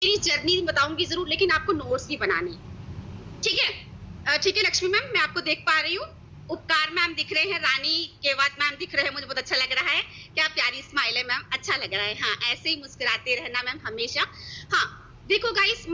मेरी जर्नी बताऊँगी ज़रूर, लेकिन आपको नोट्स भी बनाने हैं। ठीक है? ठीक है लक्ष्मी मैम, मैं आपको देख पा रही हूँ। उपकार मैम दिख रहे हैं, रानी केवट मैम दिख रहे हैं, मुझे बहुत अच्छा लग रहा है। क्या प्यारी स्माइल है मैम, अच्छा लग रहा है। हाँ, ऐसे ही मुस्कुराते रहना मैम हमेशा। हाँ, देखो गाइस,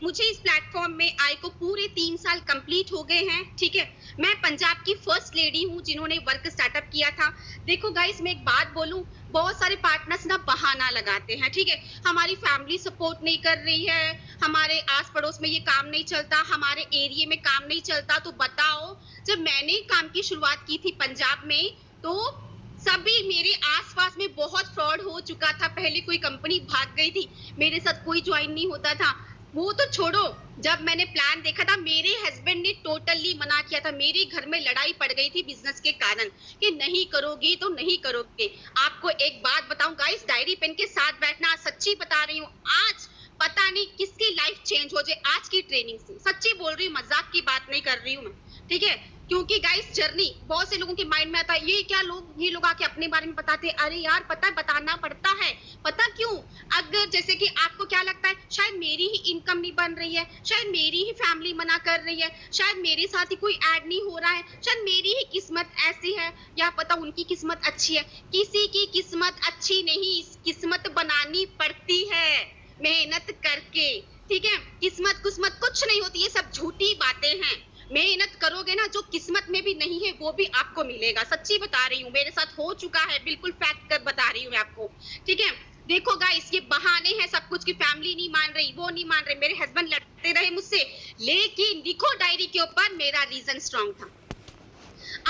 मुझे इस प्लेटफ़ॉर्म में आए को पूरे 3 साल कंप्लीट हो गए हैं, ठीक है? मैं पंजाब की फर्स्ट लेडी हूँ जिन्होंने वर्क स्टार्टअप किया था। देखो गाइस, मैं एक बात बोलूँ, बहुत सारे पार्टनर्स ना बहाना लगाते हैं, ठीक है? हमारी फैमिली सपोर्ट नहीं कर रही है, हमारे आस-पड़ोस में ये काम नहीं चलता, हमारे एरिया में काम नहीं चलता, तो बताओ, जब मैंने काम की शुरुआत की थी पंजाब में, तो सभी मेरे आस-पास में बहुत फ्रॉड हो चुका था, पहले कोई कंपनी भाग गई थी, मेरे साथ कोई जॉइन नहीं होता था। वो तो छोड़ो, जब मैंने प्लान देखा था, मेरे हस्बैंड ने टोटली मना किया था, मेरे घर में लड़ाई पड़ गई थी बिज़नेस के कारण, कि नहीं करोगी तो नहीं करोगे। आपको एक बात बताऊँ गाइस, डायरी पेन के साथ बैठना, सच्ची बता रही हूँ, आज पता नहीं किसकी लाइफ चेंज हो जाए आज की ट्रेनिंग से। सच्ची बोल रही हूँ, मज़ाक की बात नहीं कर रही हूँ मैं, ठीक है? क्योंकि गाइस जर्नी बहुत से लोगों के माइंड में आता है, ये लोग आके अपने बारे में बताते हैं, अरे यार पता है बताना पड़ता है। पता क्यों? अगर जैसे कि आपको क्या लगता है, शायद मेरी ही इनकम नहीं बन रही है, शायद मेरी ही फैमिली मना कर रही है, शायद मेरे साथ ही कोई ऐड नहीं हो रहा है, शायद मेरी ही किस्मत ऐसी है, या पता उनकी किस्मत अच्छी है। किसी की किस्मत अच्छी नहीं, किस्मत बनानी पड़ती है मेहनत करके, ठीक है? किस्मत कुस्मत कुछ नहीं होती, ये सब झूठी बातें हैं। मेहनत करोगे ना, जो किस्मत में भी नहीं है वो भी आपको मिलेगा। सच्ची बता रही हूँ, मेरे साथ हो चुका है, बिल्कुल फैक्ट कर बता रही हूँ मैं आपको, ठीक है? देखो गाइस, ये बहाने हैं सब कुछ, की फैमिली नहीं मान रही, वो नहीं मान रही, मेरे हस्बैंड लड़ते रहे मुझसे, लेकिन लिखो डायरी के ऊपर, मेरा रीजन स्ट्रांग था।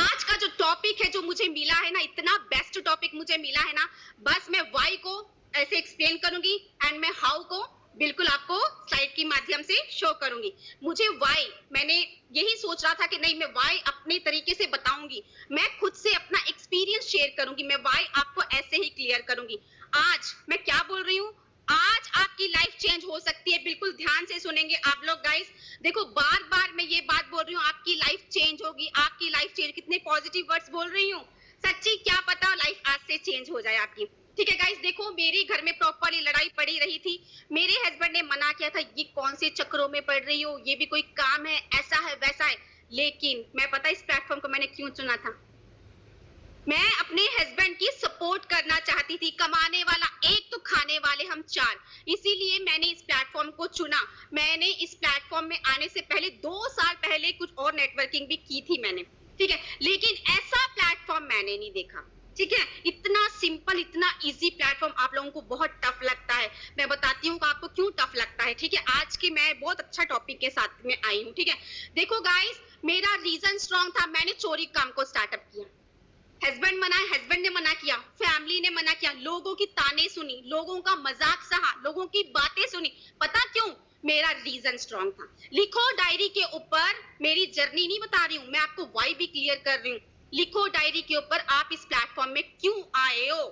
आज का जो टॉपिक है, जो मुझे मिला है ना, इतना बेस्ट टॉपिक मुझे मिला है ना, बस मैं व्हाई को ऐसे एक्सप्लेन करूंगी एंड मैं हाउ को बिल्कुल आपको स्लाइड के माध्यम से शो करूंगी। मुझे व्हाई, मैंने यही सोच रहा था कि नहीं, मैं व्हाई अपने तरीके से बताऊंगी, मैं खुद से अपना एक्सपीरियंस शेयर करूंगी, मैं व्हाई आपको ऐसे ही क्लियर करूंगी। आज मैं क्या बोल रही हूँ, आज आपकी लाइफ चेंज हो सकती है, बिल्कुल ध्यान से सुनेंगे आप लोग गाइस। देखो, बार बार मैं ये बात बोल रही हूँ, आपकी लाइफ चेंज होगी, आपकी लाइफ चेंज, कितने पॉजिटिव वर्ड्स बोल रही हूँ। सच्ची क्या पता लाइफ आज से चेंज हो जाए आपकी, ठीक है गाइस? देखो, मेरे घर में प्रॉपरली लड़ाई पड़ी रही थी, मेरे हस्बैंड ने मना किया था, ये कौन से चक्रों में पड़ रही हो, ये भी कोई काम है, ऐसा है वैसा है। लेकिन मैं पता इस प्लेटफॉर्म को मैंने क्यों चुना था, मैं अपने हस्बैंड की सपोर्ट करना चाहती थी। कमाने वाला एक तो खाने वाले हम चार, इसीलिए मैंने इस प्लेटफॉर्म को चुना। मैंने इस प्लेटफॉर्म में आने से पहले 2 साल पहले कुछ और नेटवर्किंग भी की थी मैंने, ठीक है? लेकिन ऐसा प्लेटफॉर्म मैंने नहीं देखा, ठीक है? इतना सिंपल, इतना इजी प्लेटफॉर्म आप लोगों को बहुत टफ लगता है। मैं बताती हूँ आपको क्यों टफ लगता है, ठीक है? आज की मैं बहुत अच्छा टॉपिक के साथ में आई हूँ, ठीक है? देखो गाइस, मेरा रीजन स्ट्रॉन्ग था, मैंने चोरी काम को स्टार्टअप किया। हस्बैंड मना है, हस्बैंड ने मना किया, फैमिली ने मना किया, लोगों की ताने सुनी, लोगों का मजाक सहा, लोगों की बातें सुनी। पता क्यों? मेरा रीजन स्ट्रांग था। लिखो डायरी के ऊपर, मेरी जर्नी नहीं बता रही हूँ, मैं आपको वाई भी क्लियर कर रही हूँ। लिखो डायरी के ऊपर, आप इस प्लेटफॉर्म में क्यों आए हो,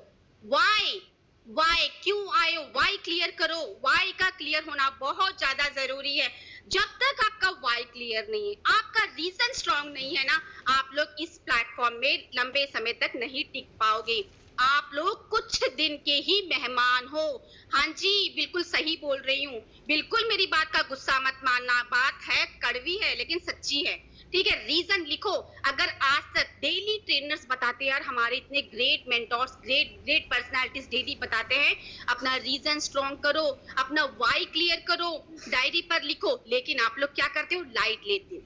वाई, वाई क्यों आए हो, वाई क्लियर करो। वाई का क्लियर होना बहुत ज्यादा जरूरी है। जब तक आपका वाई क्लियर नहीं है, आपका रीजन स्ट्रांग नहीं है ना, आप लोग इस प्लेटफॉर्म में लंबे समय तक नहीं टिक पाओगे। आप लोग कुछ दिन के ही मेहमान हो। हाँ जी, बिल्कुल सही बोल रही हूँ, बिल्कुल मेरी बात का गुस्सा मत मानना, बात है कड़वी है लेकिन सच्ची है, ठीक है? रीजन लिखो। अगर आज तक डेली ट्रेनर्स बताते हैं, यार हमारे इतने great mentors, great great personalities daily बताते हैं, अपना रीजन स्ट्रॉन्ग करो, अपना वाई क्लियर करो, डायरी पर लिखो। लेकिन आप लोग क्या करते हो, लाइट लेते हो,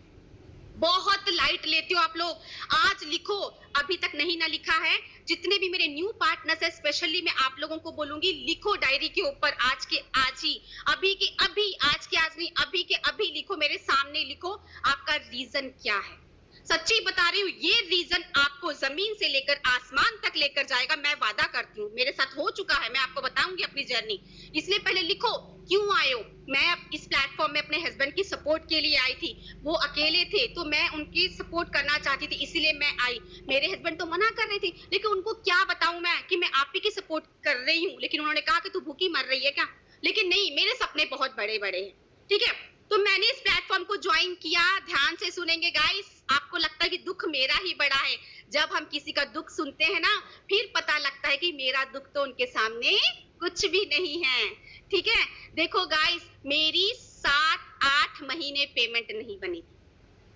बहुत लाइट लेते हो आप लोग। आज लिखो, अभी तक नहीं ना लिखा है, जितने भी मेरे न्यू पार्टनर्स है, स्पेशली मैं आप लोगों को बोलूंगी, लिखो डायरी के ऊपर, आज के आज ही, अभी के अभी, आज के आज नहीं, अभी के अभी लिखो, मेरे सामने लिखो, आपका रीजन क्या है। सच्ची बता रही हूँ, ये रीजन आपको जमीन से लेकर आसमान तक लेकर जाएगा, मैं वादा करती हूँ, मेरे साथ हो चुका है, मैं आपको बताऊंगी अपनी जर्नी। इसलिए पहले लिखो, क्यों आए हो। मैं इस प्लेटफॉर्म में अपने हस्बैंड की सपोर्ट के लिए आई थी, वो अकेले थे तो मैं उनकी सपोर्ट करना चाहती थी, इसीलिए मैं आई। मेरे हस्बैंड तो मना कर रहे थे, लेकिन उनको क्या बताऊं मैं कि मैं आप ही की सपोर्ट कर रही हूँ, लेकिन उन्होंने कहा कि तू भूखी मर रही है क्या। लेकिन नहीं, मेरे सपने बहुत बड़े बड़े हैं, ठीक है? तो मैंने इस प्लेटफॉर्म को ज्वाइन किया। ध्यान से सुनेंगे गाइस, आपको लगता है कि दुख मेरा ही बड़ा है, जब हम किसी का दुख सुनते हैं ना, फिर पता लगता है कि मेरा दुख तो उनके सामने कुछ भी नहीं है। ठीक है। देखो गाइस, मेरी 7-8 महीने पेमेंट नहीं बनी थी।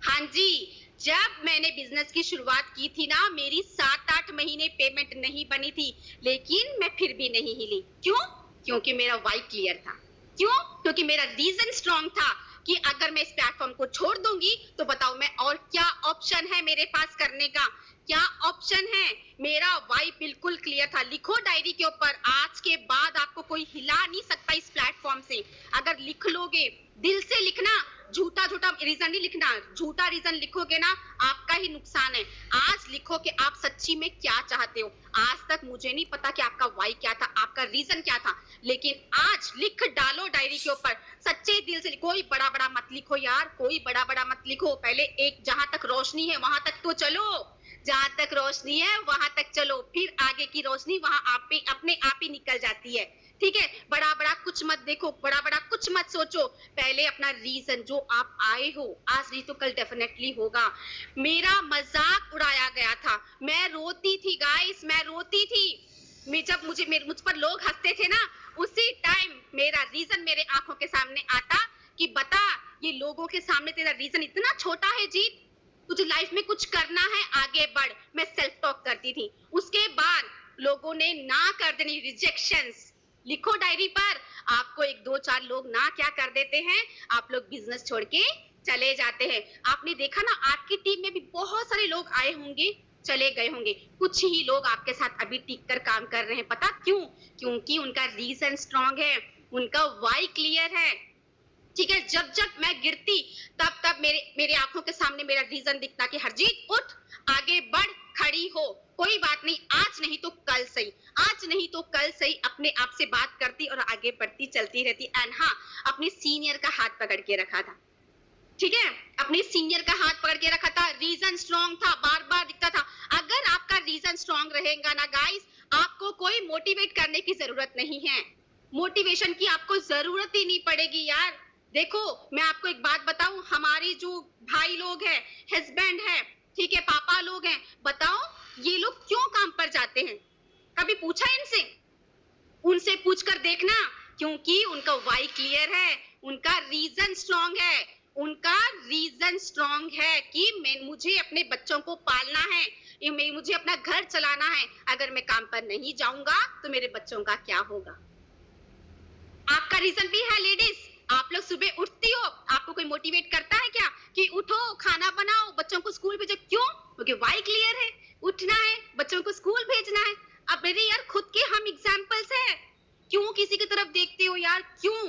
हाँ जी, जब मैंने बिजनेस की शुरुआत की थी ना, मेरी 7-8 महीने पेमेंट नहीं बनी थी, लेकिन मैं फिर भी नहीं हिली। क्यों? क्योंकि मेरा वाई क्लियर था। क्यों? क्योंकि मेरा रीजन स्ट्रांग था कि अगर मैं इस प्लेटफॉर्म को छोड़ दूंगी तो बताओ मैं और क्या ऑप्शन है मेरे पास करने का, क्या ऑप्शन है। मेरा वाई बिल्कुल क्लियर था। लिखो डायरी के ऊपर, आज के बाद आपको कोई हिला नहीं सकता इस प्लेटफॉर्म से। अगर लिख लोगे, दिल से लिखना, झूठा झूठा रीजन नहीं लिखना। झूठा रीजन लिखोगे ना, आपका ही नुकसान है। आज लिखो कि आप सच्ची में क्या चाहते हो। आज तक मुझे नहीं पता कि आपका वाई क्या था, आपका रीजन क्या था, लेकिन आज लिख डालो डायरी के ऊपर। सच्चे दिल से कोई बड़ा बड़ा मत लिखो यार, कोई बड़ा बड़ा मत लिखो। पहले एक, जहां तक रोशनी है वहां तक तो चलो, जहां तक रोशनी है वहां तक चलो, फिर आगे की रोशनी वहां आप ही अपने आप ही निकल जाती है। ठीक है, बड़ा बड़ा कुछ मत देखो, बड़ा बड़ा कुछ मत सोचो। पहले अपना रीजन, जो आप आए हो, आज नहीं तो कल डेफिनेटली होगा। मेरा मजाक उड़ाया गया था, मैं रोती थी गाइस, मैं रोती थी। मैं जब मुझ पर लोग हंसते थे ना, उसी टाइम मेरा रीजन मेरे आंखों के सामने आता कि बता, ये लोगों के सामने तेरा रीजन इतना छोटा है जी, तुझे लाइफ में कुछ करना है, आगे बढ़। मैं सेल्फ टॉक करती थी। उसके बाद लोगों ने ना कर देनी, रिजेक्शंस। लिखो डायरी पर, आपको 1-2-4 लोग ना क्या कर देते हैं, आप लोग बिजनेस छोड़ के चले जाते हैं। आपने देखा ना, आपकी टीम में भी बहुत सारे लोग आए होंगे, चले गए होंगे, कुछ ही लोग आपके साथ अभी टिक कर काम कर रहे हैं। पता क्यों? क्योंकि उनका रीजन स्ट्रांग है, उनका वाई क्लियर है। ठीक है, जब जब मैं गिरती, तब तब मेरे आंखों के सामने मेरा रीजन दिखता कि हरजीत उठ, आगे बढ़, खड़ी हो, कोई बात नहीं, आज नहीं तो कल सही, आज नहीं तो कल सही। अपने आप से बात करती और आगे बढ़ती चलती रहती। एंड हाँ, अपने सीनियर का हाथ पकड़ के रखा था। ठीक है, अपने सीनियर का हाथ पकड़ के रखा था, रीजन स्ट्रांग था, बार बार दिखता था। अगर आपका रीजन स्ट्रांग रहेगा ना गाइस, आपको कोई मोटिवेट करने की जरूरत नहीं है। मोटिवेशन की आपको जरूरत ही नहीं पड़ेगी यार। देखो, मैं आपको एक बात बताऊं, हमारे जो भाई लोग हैं, हस्बैंड है, ठीक है, पापा लोग हैं, बताओ ये लोग क्यों काम पर जाते हैं? कभी पूछा इनसे? उनसे पूछकर देखना, क्योंकि उनका वाई क्लियर है, उनका रीजन स्ट्रांग है। उनका रीजन स्ट्रांग है कि मुझे अपने बच्चों को पालना है, मुझे अपना घर चलाना है। अगर मैं काम पर नहीं जाऊंगा तो मेरे बच्चों का क्या होगा? आपका रीजन भी है लेडीज। आप लोग सुबह उठती हो, आपको कोई मोटिवेट करता है क्या कि उठो, खाना बनाओ, बच्चों को स्कूल भेजो? क्यों? क्योंकि वाई क्लियर है, उठना है, बच्चों को स्कूल भेजना है। अब मेरे यार खुद के हम एग्जांपल्स हैं, क्यों किसी की तरफ देखते हो यार, क्यों?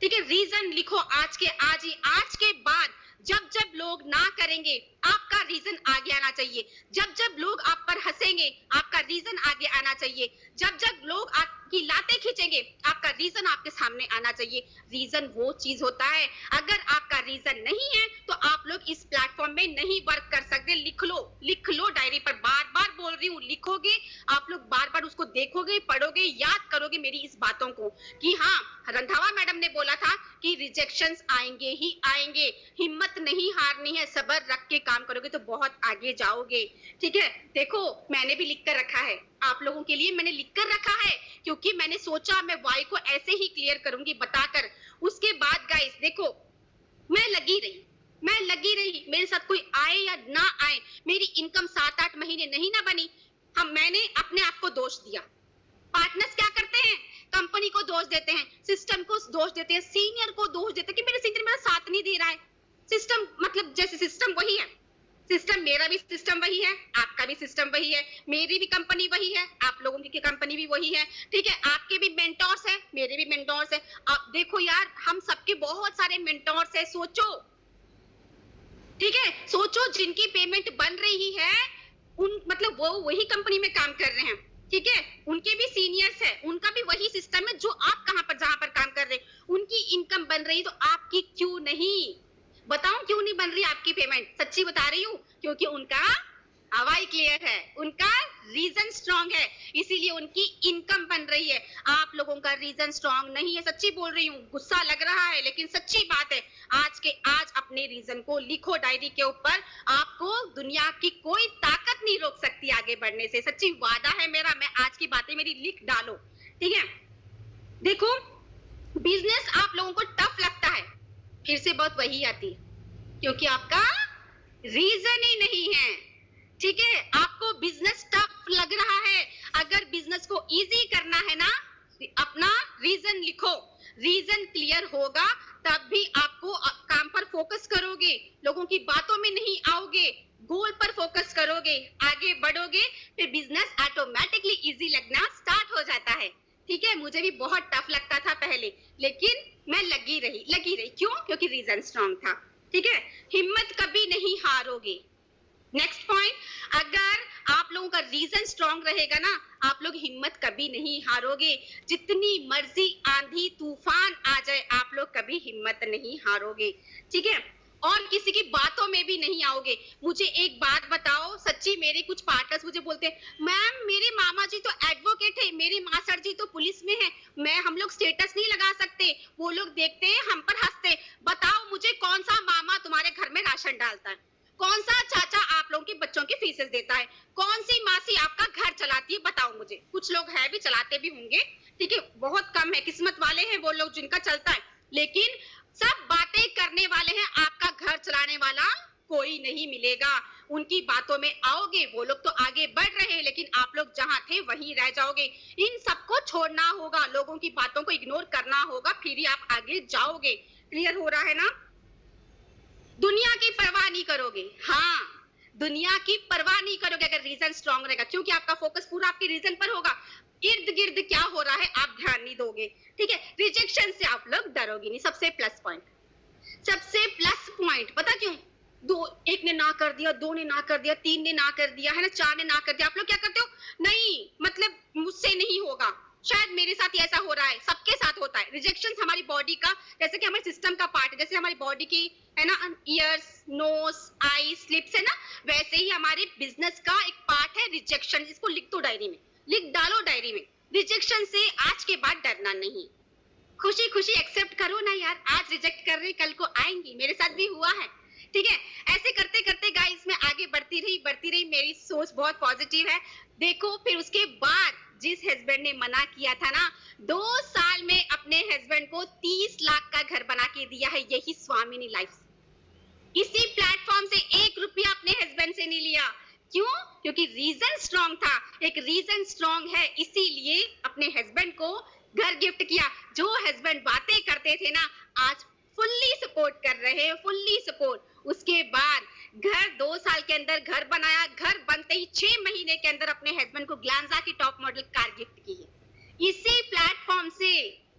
ठीक है, रीजन लिखो आज के आज ही, आज के बाद जब जब लोग ना करेंगे, आपका रीजन आगे आना चाहिए। जब जब लोग आप पर हंसेंगे, आपका रीजन आगे आना चाहिए। जब जब लोग आपकी लातें खींचेंगे, आपका रीजन आपके सामने आना चाहिए। रीजन वो चीज होता है, अगर आपका रीजन नहीं है तो आप लोग इस प्लेटफॉर्म में नहीं वर्क कर सकते। लिख लो डायरी पर, बार बार बोल रही हूँ, लिखोगे आप लोग, बार बार उसको देखोगे, पढ़ोगे, याद करोगे मेरी इस बातों को कि हाँ, रंधावा मैडम ने बोला था कि रिजेक्शंस आएंगे ही आएंगे, हिम्मत नहीं हारनी है, सब्र रख के काम करोगे तो बहुत आगे जाओगे। ठीक है, देखो मैंने भी लिख कर रखा है, आप लोगों के लिए मैंने लिख कर रखा है, क्योंकि मैंने सोचा मैं वाई को ऐसे ही क्लियर करूंगी बताकर। उसके बाद गाइस देखो, मैं लगी रही, मेरे साथ कोई आए या ना आए, मेरी इनकम 7-8 महीने नहीं ना बनी, मैंने अपने आप को दोष दिया। पार्टनर्स क्या करते हैं? कंपनी को दोष देते हैं, सिस्टम को दोष देते हैं, सीनियर को दोष देते हैं कि मेरे सीनियर मेरा साथ नहीं दे रहा है। सिस्टम मतलब जैसे सिस्टम वही है, सिस्टम मेरा भी सिस्टम वही है, आपका भी सिस्टम वही है, मेरी भी कंपनी वही है, आप लोगों की कंपनी भी वही है। ठीक है, आपके भी मेंटोर्स हैं, मेरे भी मेंटोर्स हैं। आप देखो यार, हम सबके बहुत सारे मेंटोर्स हैं। सोचो, ठीक है, सोचो जिनकी पेमेंट बन रही है, उन मतलब वो वही कंपनी में काम कर रहे हैं। ठीक है, उनके भी सीनियर्स है, उनका भी वही सिस्टम है जो आप कहां पर जहां पर काम कर रहे हैं, उनकी इनकम बन रही तो आपकी क्यों नहीं? बताओ क्यों नहीं बन रही आपकी पेमेंट? सच्ची बता रही हूँ, क्योंकि उनका हवाई क्लियर है, उनका रीजन स्ट्रांग है, इसीलिए उनकी इनकम बन रही है। आप लोगों का रीजन स्ट्रांग नहीं है, सच्ची बोल रही हूँ, गुस्सा लग रहा है लेकिन सच्ची बात है। आज के आज अपने रीजन को लिखो डायरी के ऊपर, आपको दुनिया की कोई ताकत नहीं रोक सकती आगे बढ़ने से। सच्ची वादा है मेरा, मैं आज की बातें मेरी लिख डालो। ठीक है, देखो बिजनेस आप लोगों को टफ लगता है, फिर से बहुत वही आती है क्योंकि आपका रीजन ही नहीं है। ठीक है, आपको बिजनेस टफ लग रहा है। अगर बिजनेस को इजी करना है ना, अपना रीजन लिखो, रीजन क्लियर होगा तब भी आपको काम पर फोकस करोगे, लोगों की बातों में नहीं आओगे, गोल पर फोकस करोगे, आगे बढ़ोगे, फिर बिजनेस ऑटोमेटिकली इजी लगना स्टार्ट हो जाता है। ठीक है, मुझे भी बहुत टफ लगता था पहले, लेकिन मैं लगी रही। क्यों? क्योंकि रीजन स्ट्रांग था। ठीक है, हिम्मत कभी नहीं हारोगे। नेक्स्ट पॉइंट, अगर आप लोगों का रीजन स्ट्रांग रहेगा ना, आप लोग हिम्मत कभी नहीं हारोगे। जितनी मर्जी आंधी तूफान आ जाए, आप लोग कभी हिम्मत नहीं हारोगे। ठीक है, और किसी की बातों में भी नहीं आओगे। मुझे एक बात बताओ, सच्ची मेरे कुछ पार्टनर्स मुझे बोलते हैं मैम मेरे मामा जी तो एडवोकेट है, मेरे मासड़ जी तो पुलिस में है, हम लोग स्टेटस नहीं लगा सकते, वो लोग देखते हैं हम पर हंसते। बताओ मुझे कौन सा मामा तुम्हारे घर में राशन डालता है, कौन सा चाचा आप लोगों के बच्चों की फीसेस देता है, कौन सी मासी आपका घर चलाती है, बताओ मुझे। कुछ लोग है भी, चलाते भी होंगे, ठीक है, बहुत कम है, किस्मत वाले हैं वो लोग जिनका चलता है, लेकिन सब बातें करने वाले हैं, आपका घर चलाने वाला कोई नहीं मिलेगा। उनकी बातों में आओगे, वो लोग तो आगे बढ़ रहे हैं, लेकिन आप लोग जहां थे वहीं रह जाओगे। इन सबको छोड़ना होगा, लोगों की बातों को इग्नोर करना होगा, फिर ही आप आगे जाओगे। क्लियर हो रहा है ना? दुनिया की परवाह नहीं करोगे। हाँ, दुनिया की परवाह नहीं करोगे अगर रीजन स्ट्रांग रहेगा, क्योंकि आपका फोकस पूरा आपके रीजन पर होगा। इर्द गिर्द क्या हो रहा है आप ध्यान नहीं दोगे। ठीक है, रिजेक्शन से आप लोग डरोगे नहीं। सबसे प्लस पॉइंट पता क्यों? एक ने ना कर दिया, दो ने ना कर दिया, तीन ने ना कर दिया है ना, चार ने ना कर दिया, आप लोग क्या करते हो? नहीं, मतलब मुझसे नहीं होगा, शायद मेरे साथ ही ऐसा हो रहा है, सबके साथ होता है। रिजेक्शन हमारी बॉडी का, जैसे कि हमारे सिस्टम का पार्ट है, जैसे हमारी बॉडी की है ना ईयर्स, नोज, आईज, लिप्स है ना, वैसे ही हमारे बिजनेस का एक पार्ट है रिजेक्शन। इसको लिख दो डायरी में, लिख डालो डायरी में। रिजेक्शन से आज के बाद डरना नहीं, खुशी खुशी एक्सेप्ट करो ना यार, आज रिजेक्ट कर रहे कल को आएंगी, मेरे साथ भी हुआ है। ठीक है, ऐसे करते करते गाइस मैं आगे बढ़ती रही, मेरी सोच बहुत पॉजिटिव है। देखो फिर उसके बाद जिस हस्बैंड ने मना किया था ना, 2 साल में अपने हस्बैंड को 30 लाख का घर बना के दिया है, यही स्वामिनी लाइफ। इसी प्लेटफॉर्म से 1 रुपया अपने हस्बैंड से नहीं लिया। क्यों? क्योंकि रीजन स्ट्रांग था। एक रीजन स्ट्रांग है, इसीलिए अपने हस्बैंड को घर गिफ्ट किया। जो हस्बैंड बातें करते थे ना, आज फुल्ली सपोर्ट कर रहे हैं, फुल्ली सपोर्ट। उसके बाद घर 2 साल के अंदर घर बनाया, घर बनते ही 6 महीने के अंदर अपने हस्बैंड को ग्लांजा की टॉप मॉडल कार गिफ्ट की है, इसी प्लेटफॉर्म से।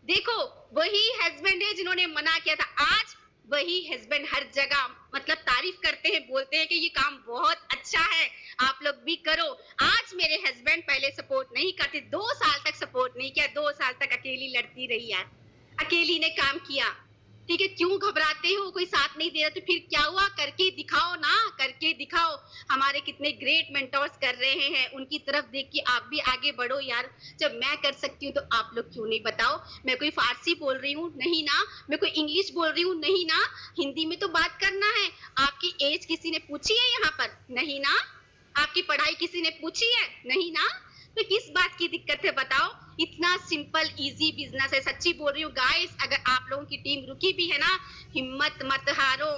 देखो वही हस्बैंड है जिन्होंने मना किया था, आज वही हस्बैंड हर जगह मतलब तारीफ करते हैं, बोलते हैं कि ये काम बहुत अच्छा है, आप लोग भी करो। आज मेरे हस्बैंड पहले सपोर्ट नहीं करते, 2 साल तक सपोर्ट नहीं किया, 2 साल तक अकेली लड़ती रही यार, अकेली ने काम किया। ठीक है, क्यों घबराते हो? कोई साथ नहीं दे रहा तो फिर क्या हुआ? करके दिखाओ ना, करके दिखाओ। हमारे कितने ग्रेट मेंटोर्स कर रहे हैं, उनकी तरफ देख के आप भी आगे बढ़ो यार। जब मैं कर सकती हूँ तो आप लोग क्यों नहीं? बताओ, मैं कोई फारसी बोल रही हूँ नहीं ना, मैं कोई इंग्लिश बोल रही हूँ नहीं ना, हिंदी में तो बात करना है। आपकी एज किसी ने पूछी है यहाँ पर? नहीं ना। आपकी पढ़ाई किसी ने पूछी है? नहीं ना। तो किस बात की दिक्कत है बताओ? इतना सिंपल इजी बिजनेस है, सच्ची बोल रही हूँ गाइस। अगर आप लोगों की टीम रुकी भी है ना, हिम्मत मत हारो।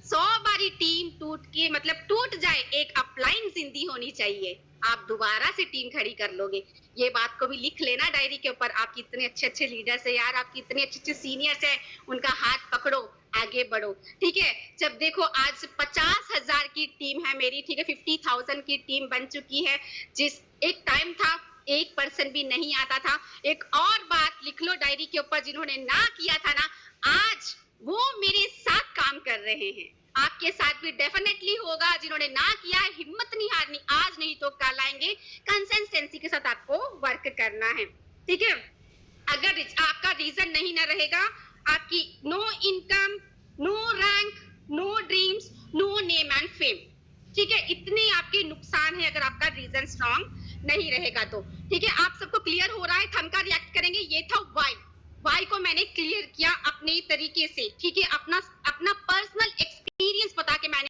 100 बारी टीम टूट के मतलब टूट जाए, एक अपलाइन जिंदगी होनी चाहिए, आप दोबारा से टीम खड़ी कर लोगे। ये बात को भी लिख लेना डायरी के ऊपर। आपकी इतने अच्छे अच्छे लीडर्स है यार, आपकी इतने अच्छे अच्छे सीनियर्स है, उनका हाथ पकड़ो, आगे बढ़ो। ठीक है, जब देखो आज 50,000 की टीम है मेरी, ठीक है, 50,000 की टीम बन चुकी है। जिस एक टाइम था 1% भी नहीं आता था। एक और बात लिख लो डायरी के ऊपर, जिन्होंने ना किया था ना, आज वो मेरे साथ काम कर रहे हैं। आपके साथ भी डेफिनेटली होगा। जिन्होंने ना किया है, हिम्मत नहीं हारनी, आज नहीं तो कल आएंगे। कंसिस्टेंसी के साथ आपको वर्क करना है। ठीक है, अगर आपका रीजन नहीं ना रहेगा, आपकी no income, no rank, no dreams, no name and fame. ठीक है, इतने आपके नुकसान है अगर आपका रीजन स्ट्रांग नहीं रहेगा तो। ठीक है, आप सबको क्लियर हो रहा है? थंब का रिएक्ट करेंगे। ये था वाई को मैंने क्लियर किया अपने तरीके से। ठीक है, अपना पर्सनल एक्सपीरियंस बता के मैंने